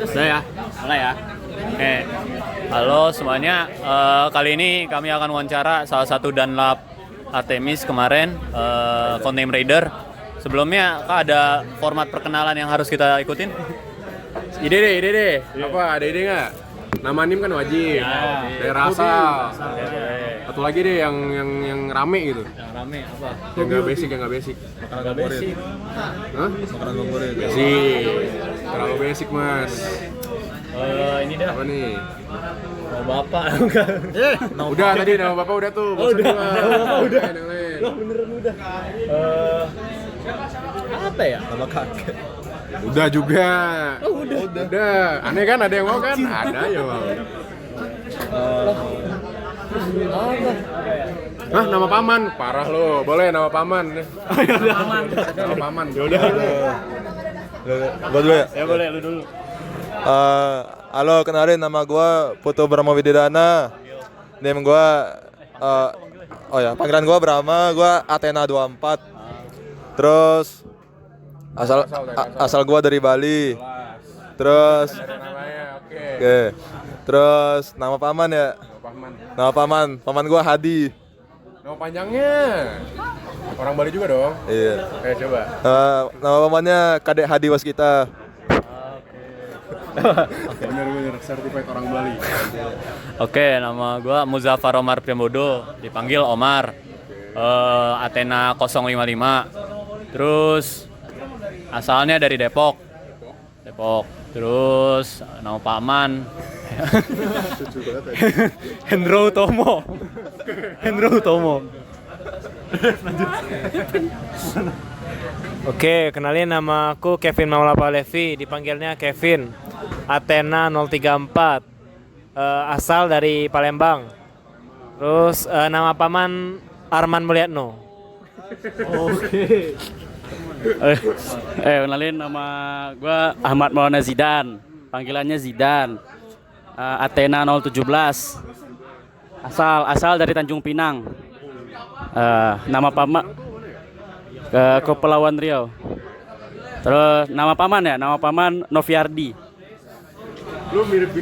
Sudah ya, mulai ya. Oke, halo semuanya. Kali ini kami akan wawancara salah satu Dunlop Artemis kemarin, Content Raider. Sebelumnya, Kak, ada format perkenalan yang harus kita ikutin? Ide deh. Apa, ada ide nggak? Nama nim kan wajib. Daerah asal. Satu lagi deh yang rame gitu. Yang rame apa? Yang nggak basic. Makanan basic. Hah? Makanan favorit. Basic. Terlalu basic, Mas. Ini dah. Apa nih? Mau bapak. Udah tadi nama Bapak udah tuh. Bosan udah. gua. Nama Bapak udah. Yang lain. Beneran udah. Apa ya? Nama kakek. Udah juga. Udah. Aneh kan, ada yang mau kan? Ada ya mau. Hah, nama paman? Parah lo. Boleh nama paman. Nama paman. Ya udah. Gua dulu ya? Ya boleh, lu dulu. Halo, kenalin nama gua Putu Brahma Wididana. Name gua panggilan gua Brahma, gua Athena 24. Terus asal gua dari Bali. Terus Namanya, oke. oke. Terus nama paman ya? Paman. Nama paman gua Hadi. Nama panjangnya. Orang Bali juga dong. Iya. Coba. Nama pamannya Kadek Hadi Waskita. Bener certified orang Bali. Oke, nama gue Muzaffar Omar Priambodo, dipanggil Omar. Athena 055. Terus asalnya dari Depok. Terus nama paman Hendro Tomo. Oke, kenalin nama aku Kevin Maulapa Levi, dipanggilnya Kevin. Athena 034. Asal dari Palembang. Terus nama paman Arman Mulyatno. Oke. Kenalin nama gue Ahmad Maulana Zidan, panggilannya Zidan. Athena 017. Asal dari Tanjung Pinang. Nama paman ke Kepulauan Riau. Terus nama paman Noviardi. Lu mirip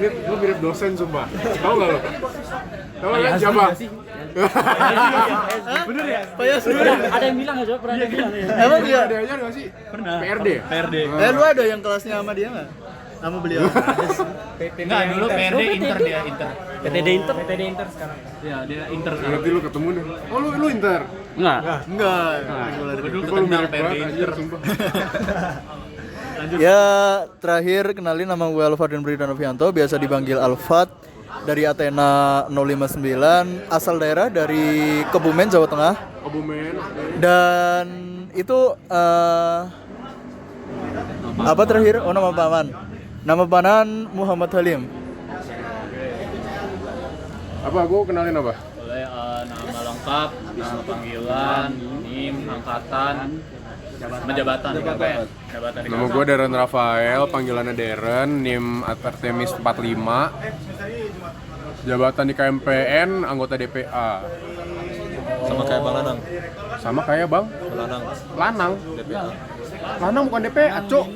dosen sumpah. Tahu enggak lu? Tahu kan siapa? Bener ya? Ada yang bilang aja, pernah ada yang bilang ya. Emang dia? Ada aja enggak sih? Pernah. PRD ya? PRD. Lu ada yang kelasnya sama dia nggak? Sama beliau? Enggak, dulu PRD Inter dia, Inter. PTD Inter sekarang. Iya, dia Inter sekarang. Berarti lu ketemu deh. Oh, lu Inter. Enggak. Enggak. Gue dulu Sumpah lu kenal mirip PRD banget Inter. anjir, sumpah. Ya, terakhir kenalin nama gue Alfat dan Budi Danovianto, biasa dipanggil Alfat, dari Athena 059, asal daerah dari Kebumen, Jawa Tengah. Kebumen. Dan itu apa terakhir? Oh, nama paman. Nama paman Muhammad Halim. Apa gua kenalin apa? Boleh nama lengkap, nama panggilan, NIM, angkatan, jabatan di KPN. Jabatan di Nama gua Darren Rafael, panggilannya Darren, NIM Artemis 45. Jabatan di KMPN, anggota DPA. Sama kayak Bang Lanang. Sama kayak Bang Lanang. DPA. Lanang bukan DPA, Cok.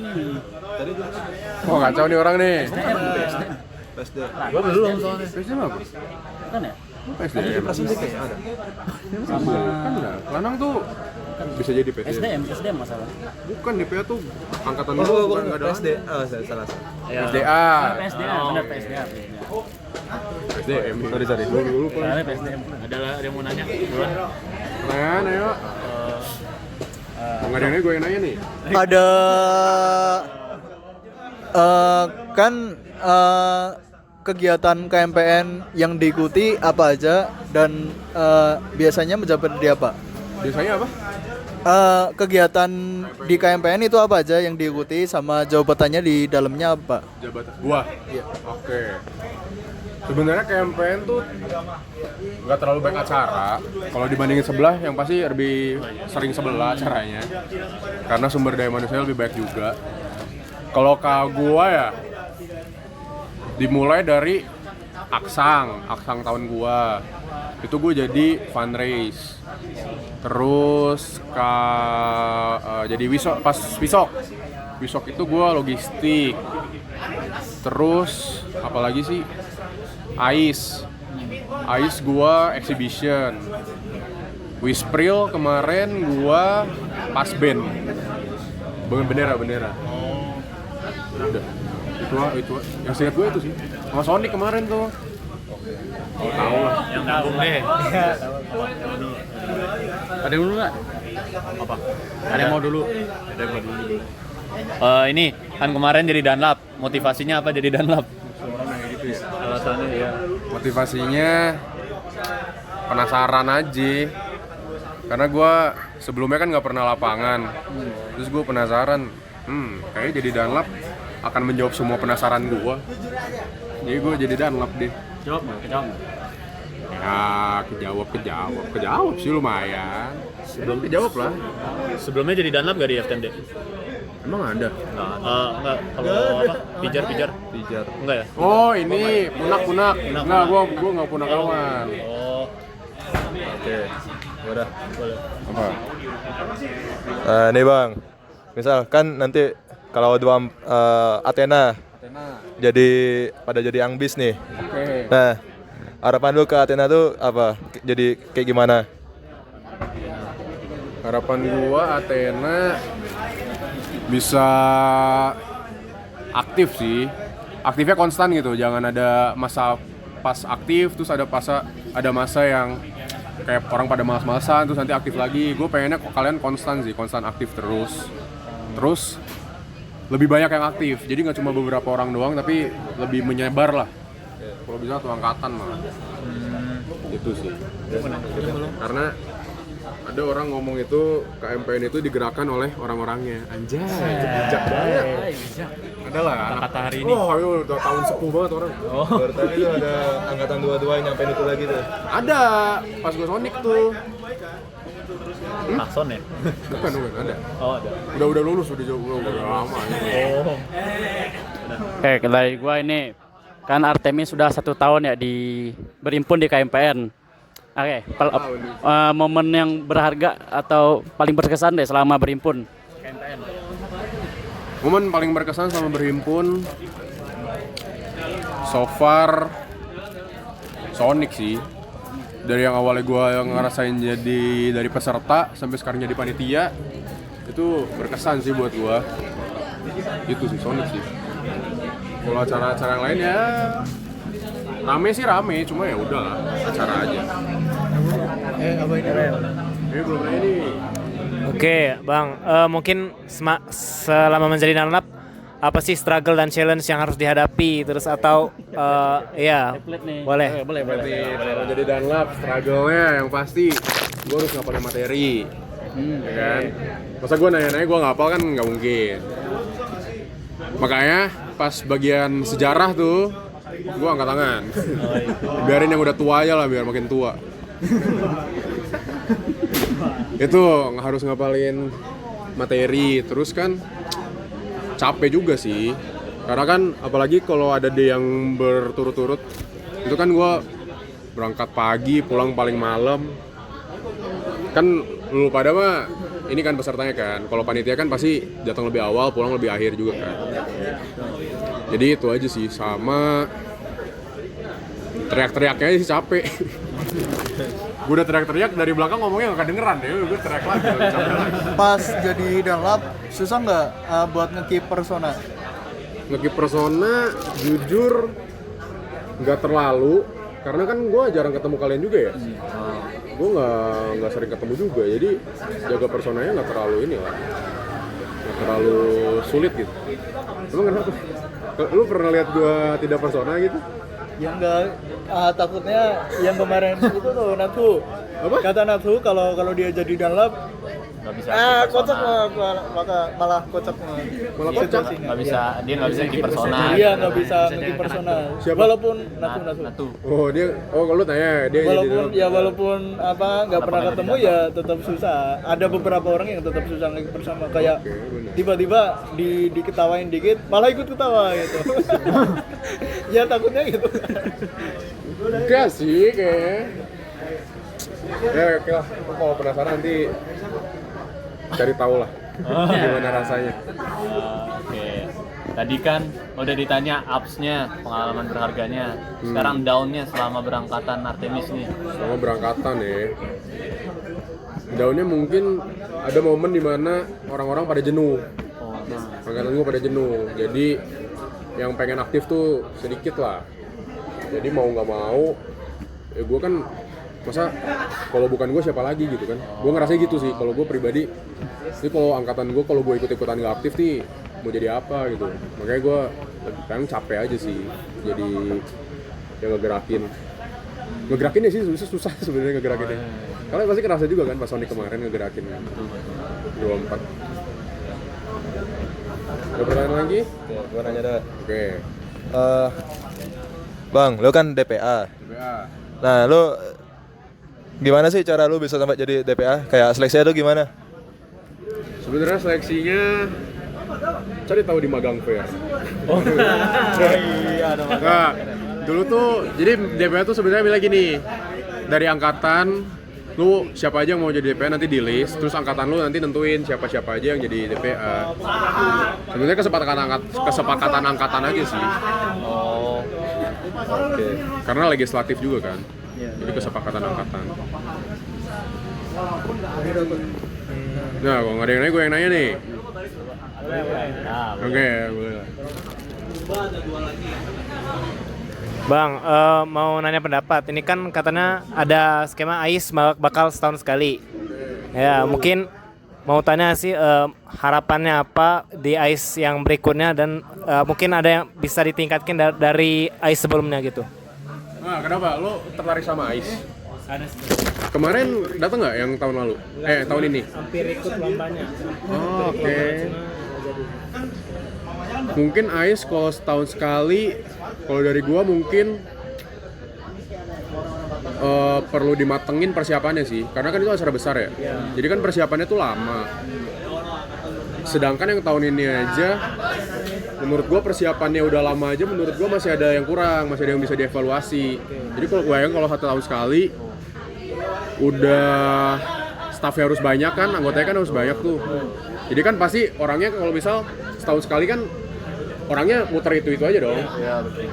Wah, kacau nih orang nih. PSD. Gua belum soalnya. PSD apa? Kan ya? PSDM. Kan enggak. Lanang tuh bisa jadi PSDM. SDM masalah. Bukan DPA tuh angkatan Oh, lu bukan enggak ada. PSD. Salah. SDA. PSDA, benar PSDA. SDM. Sorry. Dulu Pak. Soalnya PSDM. Ada yang mau nanya? Duluan. Nah, ayo. Enggak ada yang nanya, gue yang nanya nih. Ada kan kegiatan KMPN yang diikuti apa aja dan biasanya menjabat di apa? Biasanya apa? Kegiatan di KMPN itu apa aja yang diikuti sama jabatannya di dalamnya apa? Jabatan gua. Iya. Oke. Sebenarnya KMPN tuh nggak terlalu banyak acara. Kalau dibandingin sebelah, yang pasti lebih sering sebelah acaranya. Karena sumber daya manusia lebih baik juga. Kalau gua ya, dimulai dari Aksang tahun gua. Itu gue jadi fundraise. Terus jadi wisok Wisok itu gue logistik. Terus apalagi sih? Ais gue exhibition. Wispril kemarin gue pas band. Bendera. Udah. Itu. Yang seingat gue itu sih. Sama Sonic kemarin tuh. Tahu lah. Yang tahu deh. Ada yang dulu nggak? Apa? Ada yang mau dulu? Ini kan kemarin jadi Dunlap. Motivasinya apa jadi Dunlap? Alasannya ya. Motivasinya penasaran aja. Karena gue sebelumnya kan nggak pernah lapangan. Terus gue penasaran. Kayaknya jadi Dunlap akan menjawab semua penasaran gue. Jadi gue jadi Dunlap deh. Jawab nggak? Kejawab nggak? Ya, kejawab sih lumayan. Kejawab lah. Sebelumnya jadi Dunlap gak di FTMD? Emang ada? Enggak. Kalau apa? Pijar. Enggak ya? Oh ini punak. Enggak, gue nggak punak kawan. Oh. Oke. Udah. Apa? Nih Bang, misal kan nanti kalau dua Athena jadi Angbis nih. Oke. Nah, harapan lu ke Athena tuh apa? Jadi kayak gimana? Harapan gua Athena bisa aktif sih. Aktifnya konstan gitu. Jangan ada masa pas aktif terus ada masa yang kayak orang pada malas-malasan terus nanti aktif lagi. Gue pengennya kalian konstan aktif terus lebih banyak yang aktif. Jadi nggak cuma beberapa orang doang tapi lebih menyebar lah. Kalau bisa satu angkatan malah. Itu sih. Karena ada orang ngomong itu KMPN itu digerakkan oleh orang-orangnya. Anjay, bijak banget. Ada lah Kata hari ini. Oh, ayo udah tahun sepuh banget orang. Baru tadi tuh ada angkatan 22 yang nyampein itu lagi tuh. Ada pas gue Sonic tuh. Akson ya? Bukan ada. Oh, ada. Udah lulus udah lama. Oh. Oke, dari gua ini kan Artemis sudah 1 tahun ya berimpun di KMPN. Oke, momen yang berharga atau paling berkesan deh selama berimpun KMPN. Momen paling berkesan sama berhimpun so far Sonic sih. Dari yang awalnya gue ngerasain jadi dari peserta sampai sekarang jadi panitia itu berkesan sih buat gue. Itu sih Sonic sih. Kalau acara-acara yang lain ya rame, cuma ya udahlah acara aja. Apa ini? Belum nanya nih. Oke, Bang. Mungkin selama menjadi Dunlap apa sih struggle dan challenge yang harus dihadapi terus atau ya boleh. Kalau jadi Dunlap, struggle-nya yang pasti gue harus ngapalin materi, ya kan? Masa gue nanya-nanya gue ngapal kan nggak mungkin. Makanya pas bagian sejarah tuh, gue angkat tangan. Biarin yang udah tua aja lah, biar makin tua. Itu harus ngapalin materi, terus kan capek juga sih. Karena kan apalagi kalau ada day yang berturut-turut, itu kan gue berangkat pagi, pulang paling malam. Kan lu pada mah ini kan pesertanya kan. Kalau panitia kan pasti datang lebih awal, pulang lebih akhir juga kan. Jadi itu aja sih, sama teriak-teriaknya sih capek. Gue udah teriak-teriak dari belakang ngomongnya gak kedengeran ya, gue teriak lagi. Pas jadi Dunlap susah nggak buat nge-keep persona? Nge-keep persona jujur nggak terlalu, karena kan gue jarang ketemu kalian juga ya. Gue nggak sering ketemu juga, jadi jaga personanya nggak terlalu ini lah, nggak terlalu sulit gitu. Emang kenapa? Lu pernah lihat gue tidak persona gitu? Ya enggak, takutnya yang kemarin itu tuh Natsu. Apa? Kata Natsu kalau dia jadi Dunlap Nggak bisa. kocak malah kocak Malah kocak? Nggak bisa. Dia nggak bisa di persona. Iya nggak bisa nge-keep persona. Siapa? Walaupun Natsu. Oh lu tanya dia Walaupun nggak pernah ketemu ya tetap susah. Ada beberapa orang yang tetap susah nge-keep persona, kayak tiba-tiba diketawain dikit malah ikut ketawa gitu. Ya takutnya gitu. enggak sih kayaknya. Ya oke lah, kalau penasaran nanti cari tahu lah. Gimana rasanya? Oke. Tadi kan udah ditanya ups-nya, pengalaman berharganya. Sekarang down-nya selama berangkatan Artemis nih. Sama berangkatan ya. Daunnya mungkin ada momen dimana orang-orang pada jenuh. Oh, Angkatan gue pada jenuh. Jadi yang pengen aktif tuh sedikit lah. Jadi mau nggak mau, ya gue kan masa kalau bukan gue siapa lagi gitu kan. Gue ngerasa gitu sih. Kalau gue pribadi, ini kalau angkatan gue kalau gue ikut-ikutan nggak aktif nih mau jadi apa gitu. Makanya gue kadang capek aja sih. Jadi ya ngegerakinnya sih susah sebenarnya ngegerakinnya. Kalian pasti kerasa juga kan pas Sonic kemarin ngegerakin 24. Ada pertanyaan lagi? Oke, gua nanya dah. Oke. Bang, lu kan DPA. DPA. Nah, lu gimana sih cara lu bisa sampai jadi DPA? Kayak seleksinya tuh gimana? Sebenarnya seleksinya cari tahu di Magang Fair. Iya, ada Nah, dulu tuh jadi DPA tuh sebenarnya bilang gini, dari angkatan lu siapa aja yang mau jadi DPA nanti di list, terus angkatan lu nanti nentuin siapa-siapa aja yang jadi DPA. Sebenarnya kesepakatan angkatan aja sih. Oh. Oke. Karena legislatif juga kan. Jadi kesepakatan angkatan. Nah, kalau nggak ada yang nanya, gue yang nanya nih. Oke, boleh lah. Bang, mau nanya pendapat. Ini kan katanya ada skema AIS bakal setahun sekali. Ya, mungkin mau tanya sih harapannya apa di AIS yang berikutnya dan mungkin ada yang bisa ditingkatkan dari AIS sebelumnya gitu. Nah, kenapa? Lo tertarik sama AIS? Ada Kemarin datang nggak yang tahun lalu? Tahun ini? hampir ikut lombanya. Oh, oke. Mungkin AIS kalau setahun sekali, kalau dari gua mungkin perlu dimatengin persiapannya sih, karena kan itu acara besar ya. Jadi kan persiapannya tuh lama. Sedangkan yang tahun ini aja, menurut gua persiapannya udah lama aja, menurut gua masih ada yang kurang, masih ada yang bisa dievaluasi. Jadi kalau gue yang kalau 1 tahun sekali, udah staffnya harus banyak kan, anggotanya kan harus banyak tuh. Jadi kan pasti orangnya kalau misal setahun sekali kan orangnya muter itu aja dong. Iya, betul.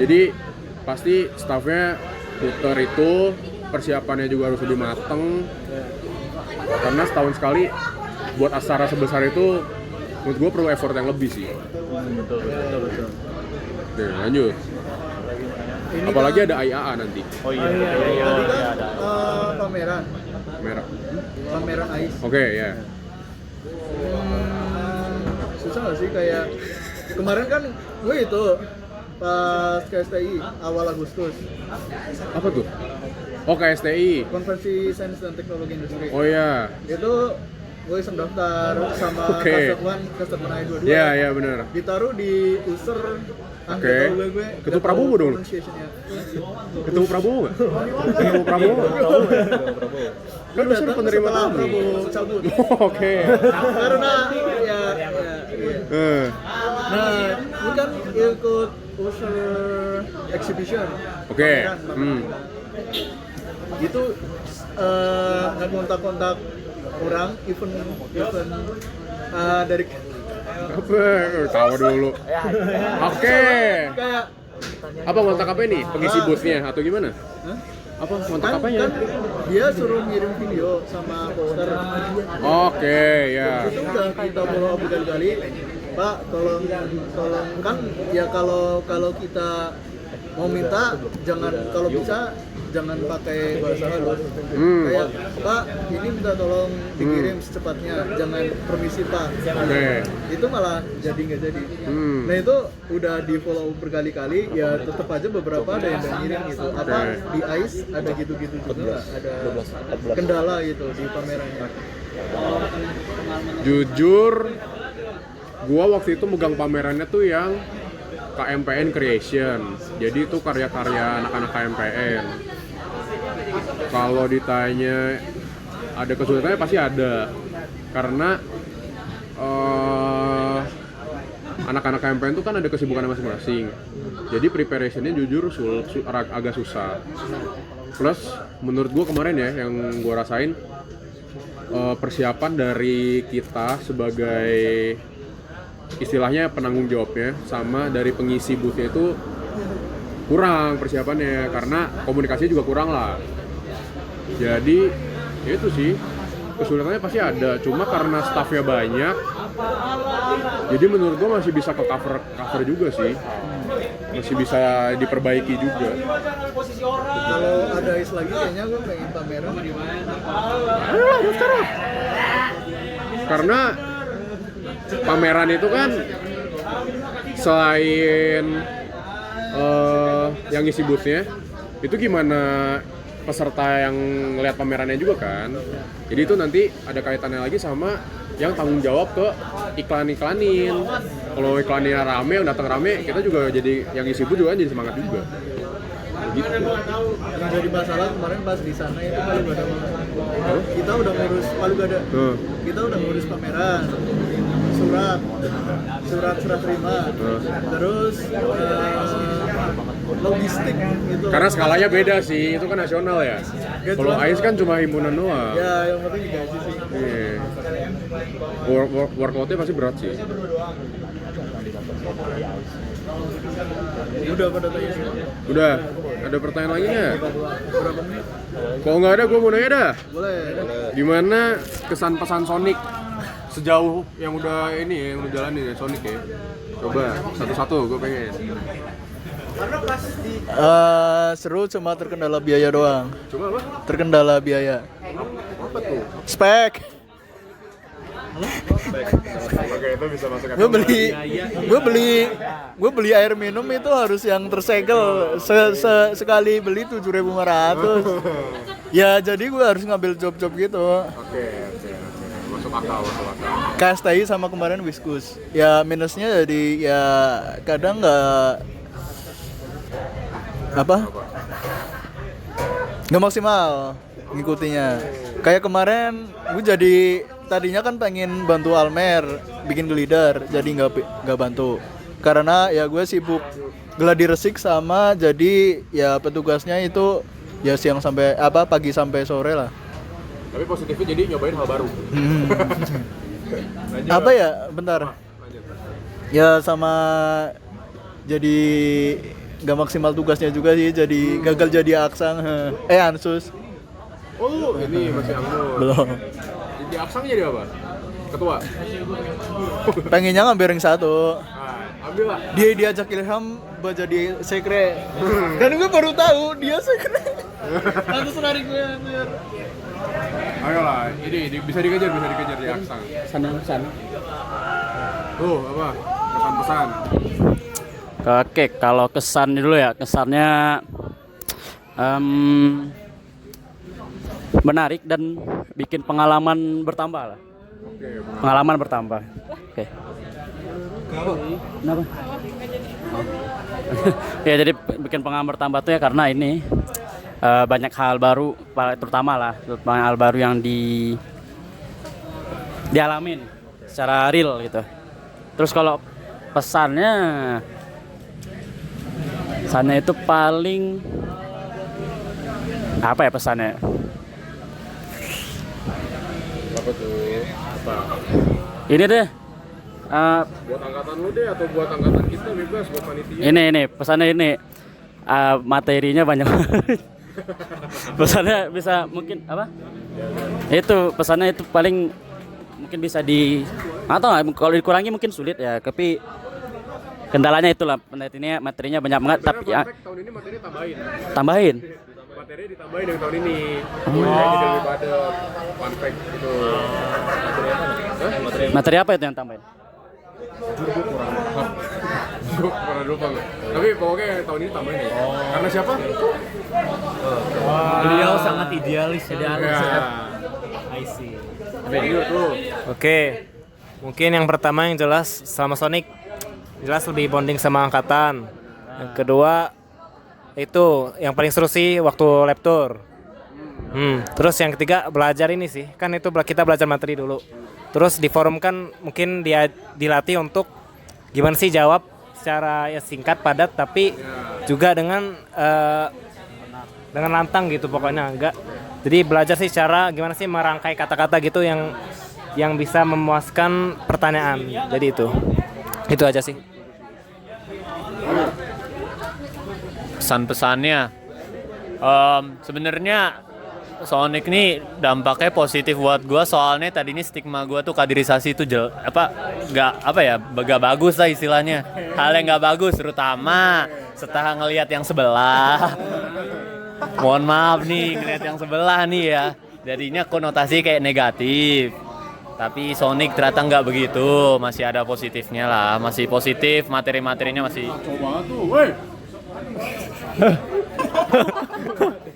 Jadi pasti staffnya muter itu, persiapannya juga harus lebih mateng. Karena setahun sekali buat acara sebesar itu menurut gue perlu effort yang lebih sih. Betul. Oke, lanjut. Apalagi ada IAA nanti. Oh iya. Tadi kan Ada. pameran Merah. AIS. Oke, ya. Susah nggak sih kayak kemarin kan gue itu pas ke STI awal Agustus, Apa tuh? Oh, KSTI. konferensi sains dan teknologi industri. Oh ya. Itu gue iseng daftar sama Oke. customer I22. Iya, benar. Ditaruh di user Oke. Ketemu Prabowo dong. Ketemu Prabowo nggak? Ketemu Prabowo. Kan bisa penerima setelah tamu. Prabowo cabut. Oke. Karena ya. Nah, ini kan ikut user exhibition. Oke. Pameran. Itu nggak kontak-kontak orang, event dari Apa? Tahu dulu. Oke. kayak Apa ngontak apa ini? Pengisi booth-nya atau gimana? Hah? Apa ngontak kan apanya? dia suruh ngirim video sama poster. Oke, ya. Itu udah kita follow berkali-kali. Pak, tolong kan ya kalau kita mau minta jangan, kalau bisa jangan pakai bahasa halus. Kayak Pak, ini minta tolong dikirim secepatnya, jangan permisi Pak. Oke. Itu malah jadi nggak jadi. Nah itu udah di follow berkali-kali, ya tetap aja beberapa ada yang nggak ngirim gitu. Apa di AIS ada gitu-gitu juga, ada kendala gitu di pamerannya. Jujur, gua waktu itu megang pamerannya tuh yang KMPN Creation. Jadi itu karya-karya anak-anak KMPN. Kalau ditanya ada kesulitannya pasti ada. Karena anak-anak KMPN itu kan ada kesibukan masing-masing. Jadi preparationnya jujur agak susah. Plus menurut gua kemarin ya yang gua rasain, persiapan dari kita sebagai istilahnya penanggung jawabnya sama dari pengisi boothnya itu kurang persiapannya karena komunikasinya juga kurang lah. Jadi ya itu sih kesulitannya pasti ada, cuma karena staffnya banyak jadi menurut gua masih bisa ke cover juga sih, masih bisa diperbaiki juga. Kalau ada is lagi kayaknya gue pengen pameran. Ayolah daftar lah. Karena pameran itu kan selain yang isi boothnya itu gimana peserta yang ngeliat pamerannya juga kan. Jadi itu nanti ada kaitannya lagi sama yang tanggung jawab ke iklan-iklanin. Kalau iklannya rame, yang datang rame, kita juga jadi yang isi booth juga jadi semangat juga. Gitu. Yang jadi masalah kemarin pas di sana itu kalau gak ada kita udah ngurus kalau gak ada kita udah ngurus pameran, surat terima, terus logistik gitu. Karena skalanya beda sih, itu kan nasional ya. Kalau AIS kan cuma himpunan doang. Ya yang penting digaji sih. Iya. Workload-nya pasti berat sih. Udah pada tanya semua. Udah, ada pertanyaan lagi nggak? Berapa menit? Kalau nggak ada, gue mau nanya dah. Boleh. Gimana kesan pesan Sonic sejauh yang udah ini yang udah jalanin ya Sonic ya? Coba satu-satu, gue pengen. Seru cuma terkendala biaya doang. Coba apa? Terkendala biaya. Apa tuh? Spek. Oke, itu bisa masuk Gue beli air minum itu harus yang tersegel sekali beli 7.500. Ya jadi gue harus ngambil job-job gitu. Oke. Masuk akal. KSTI sama kemarin Whiskus. Ya minusnya jadi ya kadang nggak maksimal ngikutinya. Kayak kemarin gue jadi tadinya kan pengen bantu Almer bikin glider, jadi nggak bantu karena ya gue sibuk gladi resik sama jadi ya petugasnya itu ya siang sampai pagi sampai sore lah. Tapi positifnya jadi nyobain hal baru. Apa ya? Bentar. Ya sama jadi nggak maksimal tugasnya juga sih, jadi gagal jadi aksang. Ansus. Oh, ini masih anggur. Belum. Di aksang jadi apa? Ketua. Pengennya ngambil ring 1. Ambil lah. Dia diajak Ilham buat jadi sekre. Dan gue baru tahu dia sekre. Lalu narik gue anjir. Ayolah, ini bisa dikejar di aksang. Sana. Tuh, apa? Pesan-pesan. Oke, kalau kesan dulu ya, kesannya menarik dan bikin pengalaman bertambah lah. Pengalaman bertambah. Oke. Kenapa? Ya jadi bikin pengalaman bertambah tuh ya karena ini banyak hal baru, terutama banyak hal baru yang dialamin secara real gitu. Terus kalau pesannya itu paling apa ya pesannya? Apa tuh? Apa? Ini deh. Buat angkatan lu deh atau buat angkatan kita bebas buat panitia. Ini pesannya ini materinya banyak. Pesannya bisa mungkin apa? Itu pesannya itu paling mungkin bisa atau kalau dikurangi mungkin sulit ya, tapi kendalanya itulah materinya banyak banget tapi ya tahun ini materi tambahin. Materi ditambahin dari tahun ini. Jadi lebih pada fun fact gitu. Materi apa itu yang tambahin? Gue pernah lupa nggak? Tapi pokoknya tahun ini tambahin ya. Karena siapa? Beliau sangat idealis ya. I see. Tuh. Oke. Mungkin yang pertama yang jelas sama Sonic jelas lebih bonding sama angkatan. Yang kedua itu yang paling seru sih waktu lab tour. Terus yang ketiga belajar ini sih. Kan itu kita belajar materi dulu. Terus di forum kan mungkin dia dilatih untuk gimana sih jawab secara ya singkat padat tapi juga dengan lantang gitu pokoknya Jadi belajar sih cara gimana sih merangkai kata-kata gitu yang bisa memuaskan pertanyaan. Jadi itu aja sih. Pesan-pesannya, sebenarnya Sonic nih dampaknya positif buat gua, soalnya tadi ini stigma gua tuh kaderisasi itu gak bagus lah istilahnya, hal yang gak bagus, terutama setelah ngelihat yang sebelah. Mohon maaf nih, ngelihat yang sebelah nih ya, jadinya konotasi kayak negatif. Tapi Sonic ternyata nggak begitu, masih ada positifnya lah, masih positif, materi-materinya masih. Coba tuh, woi.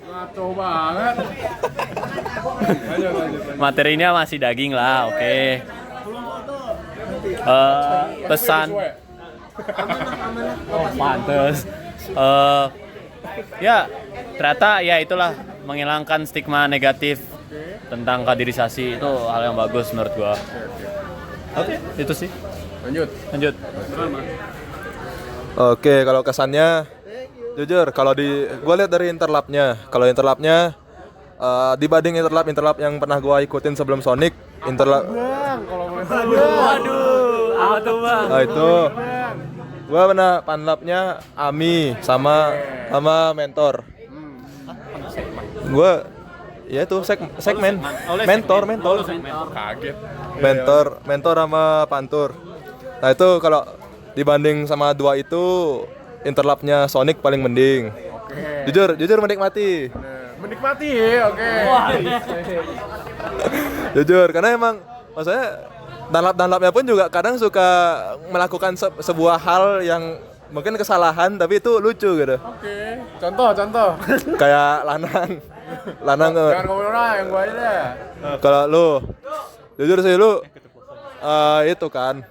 Ngaco banget. Lanjut. Materinya masih daging lah, oke. Pesan. Oh, pantes. Ya, ternyata ya itulah menghilangkan stigma negatif tentang kaderisasi, itu hal yang bagus menurut gua. Oke, itu sih. Lanjut. Oke, kalau kesannya jujur kalau gua lihat dari interlapnya. Kalau interlapnya dibanding interlap yang pernah gua ikutin sebelum Sonic, interlap Apa tuh, Bang? Nah, itu gua pernah panlapnya Ami sama mentor. Gua ya itu segmen mentor Kaget. mentor sama pantur. Nah itu kalau dibanding sama dua itu interlapnya Sonic paling mending. Oke. Jujur menikmati. Menikmati, oke. Jujur karena emang maksudnya danlapnya pun juga kadang suka melakukan sebuah hal yang mungkin kesalahan tapi itu lucu gitu. Oke. Contoh. Kayak lanang Jangan ngomongin orang, yang gua aja deh. kalau lu jujur sih lu itu kan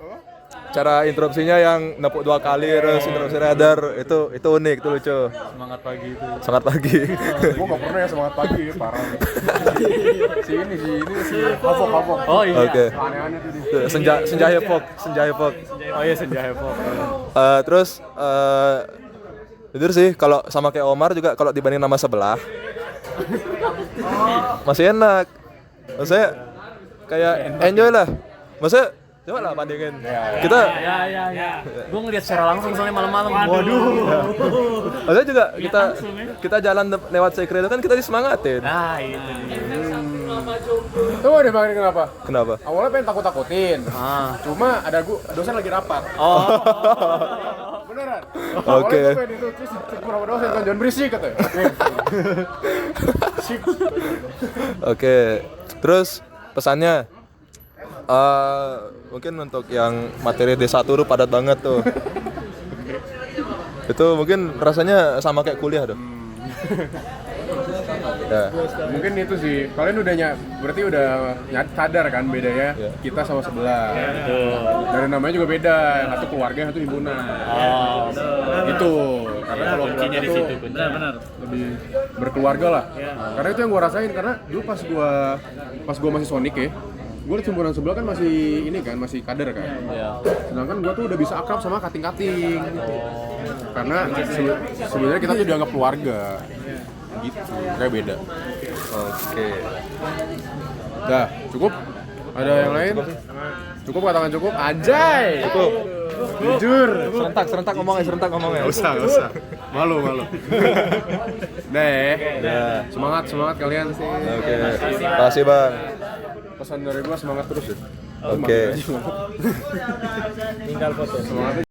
cara interupsinya yang nepuk 2 kali terus interupsi radar itu unik, itu lucu. Semangat pagi itu. Semangat pagi. Gua nggak pernah ya semangat pagi, parah. si Havoc. Oh iya. Oke. Aneh-aneh tuh dia. Tuh, senja hepok. Oh iya, senja heboh. Terus jujur sih kalau sama kayak Omar juga kalau dibanding nama sebelah masih enak. Maksudnya kayak enjoy lah. Maksudnya coba lah bandingin. Kita Ya. Gue ngeliat secara langsung soalnya malam-malam. Waduh. maksudnya juga kita jalan lewat sekre itu kan kita disemangatin. Nah, itu. Tuh deh Bang, ini kenapa? Kenapa? Awalnya pengen takut-takutin. Cuma ada dosen lagi rapat. Oh. Beneran. Oke. Awalnya gue pengen itu, terus beberapa dosen kan jangan berisik katanya. Sip. Oke. Terus pesannya mungkin untuk yang materi D1 tuh padat banget tuh. Itu mungkin rasanya sama kayak kuliah tuh. Ya. Mungkin itu sih. Kalian berarti udah sadar kan bedanya kita sama sebelah. Dari namanya juga beda. Yang satu keluarga, yang satu himpunan. Itu. Karena kalau Kuncinya di keluarga situ, tuh benar. lebih berkeluarga lah. Karena itu yang gua rasain, karena dulu pas gua masih Sonic ya, gua di himpunan sebelah kan masih masih kader kan. Sedangkan gua tuh udah bisa akrab sama kating-kating. Karena sebenarnya kita tuh dianggap keluarga. Gitu, kayak beda. Oke. Dah, cukup? Ada yang lain? Cukup, katakan cukup. Anjay! Cukup. Jujur. Serentak ngomongnya. Gak usah. Malu. Deh. Semangat kalian. Oke. Makasih, Bang. Pesan dari gua semangat terus ya. Oke. Tinggal foto. Semangat